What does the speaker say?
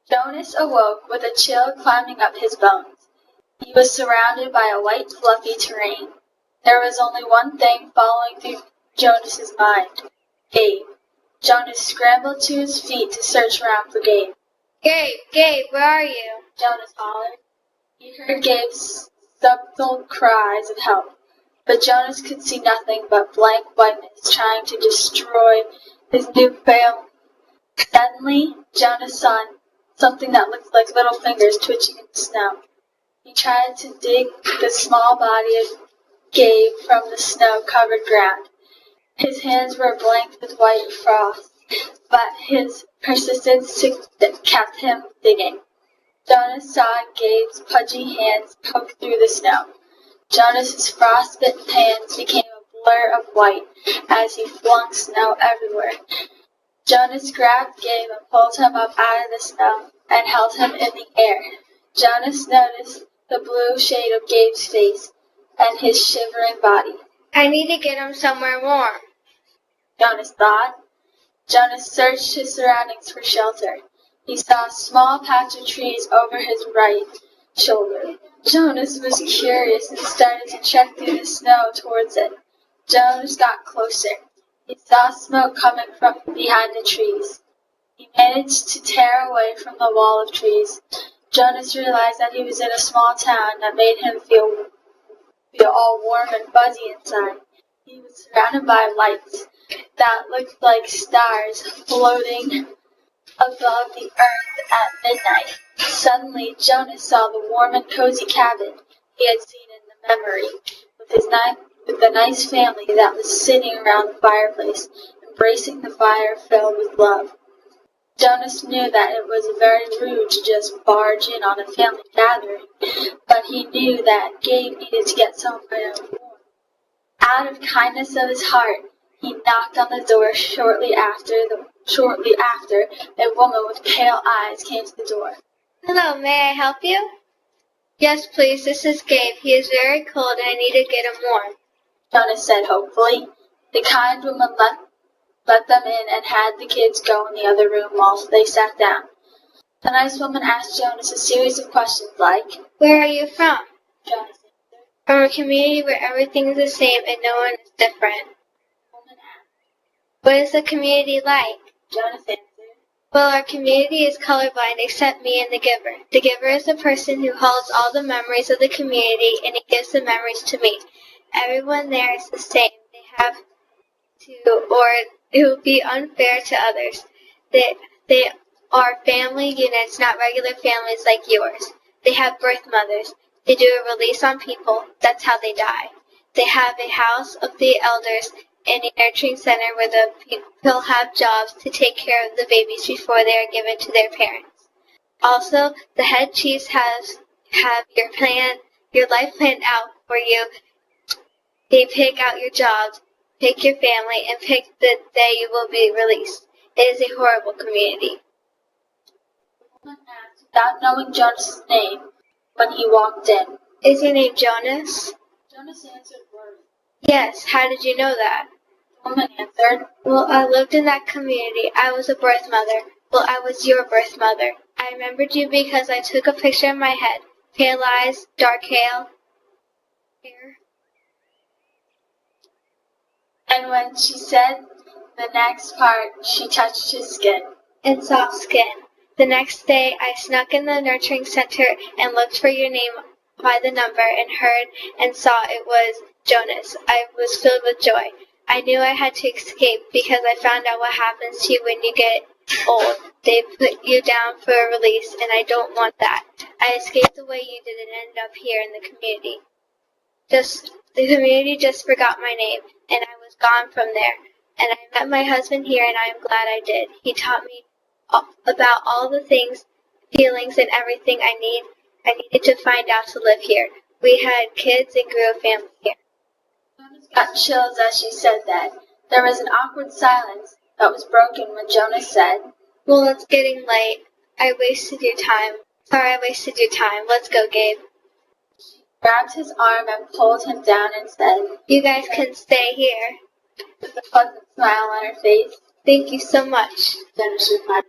Jonas awoke with a chill climbing up his bones. He was surrounded by a white, fluffy terrain. There was only one thing following through Jonas's mind: Gabe. Jonas scrambled to his feet to search around for Gabe. Gabe, where are you? Jonas hollered. He heard Gabe's subtle cries of help, but Jonas could see nothing but blank whiteness trying to destroy his new family. Suddenly, Jonas saw something that looked like little fingers twitching in the snow. He tried to dig the small body of Gabe from the snow-covered ground. His hands were blanked with white frost, but his persistence kept him digging. Jonas saw Gabe's pudgy hands poke through the snow. Jonas's frostbitten hands became a blur of white as he flung snow everywhere. Jonas grabbed Gabe and pulled him up out of the snow and held him in the air. Jonas noticed the blue shade of Gabe's face and his shivering body. I need to get him somewhere warm, Jonas thought. Jonas searched his surroundings for shelter. He saw a small patch of trees over his right shoulder. Jonas was curious and started to trek through the snow towards it. Jonas got closer. He saw smoke coming from behind the trees. He managed to tear away from the wall of trees. Jonas realized that he was in a small town that made him feel all warm and fuzzy inside. He was surrounded by lights that looked like stars floating above the earth at midnight. Suddenly, Jonas saw the warm and cozy cabin he had seen in the memory, with the nice family that was sitting around the fireplace, embracing the fire filled with love. Jonas knew that it was very rude to just barge in on a family gathering, but he knew that Gabe needed to get somewhere warm. Out of kindness of his heart, he knocked on the door. Shortly after, a woman with pale eyes came to the door. Hello, may I help you? Yes, please, this is Gabe. He is very cold and I need to get him warm, Jonas said hopefully. The kind woman let them in and had the kids go in the other room while they sat down. The nice woman asked Jonas a series of questions like, Where are you from? Jonas answered. From a community where everything is the same and no one is different. The woman asked. What is the community like? Jonas answered. Well, our community is colorblind except me and the giver. The giver is the person who holds all the memories of the community and he gives the memories to me. Everyone there is the same. They have to, or it will be unfair to others. They are family units, not regular families like yours. They have birth mothers. They do a release on people. That's how they die. They have a house of the elders and a nurturing center where the people have jobs to take care of the babies before they are given to their parents. Also, the head chiefs have your life planned out for you. They pick out your jobs, pick your family, and pick the day you will be released. It is a horrible community. The woman asked without knowing Jonas' name when he walked in. Is your name Jonas? Jonas answered worried. Yes, how did you know that? The woman answered. Well, I lived in that community. I was a birth mother. Well, I was your birth mother. I remembered you because I took a picture in my head. Pale eyes, dark hair. And when she said the next part, she touched his skin. And soft skin. The next day, I snuck in the nurturing center and looked for your name by the number and heard and saw it was Jonas. I was filled with joy. I knew I had to escape because I found out what happens to you when you get old. They put you down for a release, and I don't want that. I escaped the way you did and ended up here in the community. The community just forgot my name, and I was gone from there. And I met my husband here, and I am glad I did. He taught me about all the things, feelings, and everything I needed to find out to live here. We had kids and grew a family here. Jonas got chills as she said that. There was an awkward silence that was broken when Jonas said, Well, it's getting late. I wasted your time. Sorry I wasted your time. Let's go, Gabe. She grabbed his arm and pulled him down and said, You guys can stay here. With a pleasant smile on her face. Thank you so much. Jonas replied.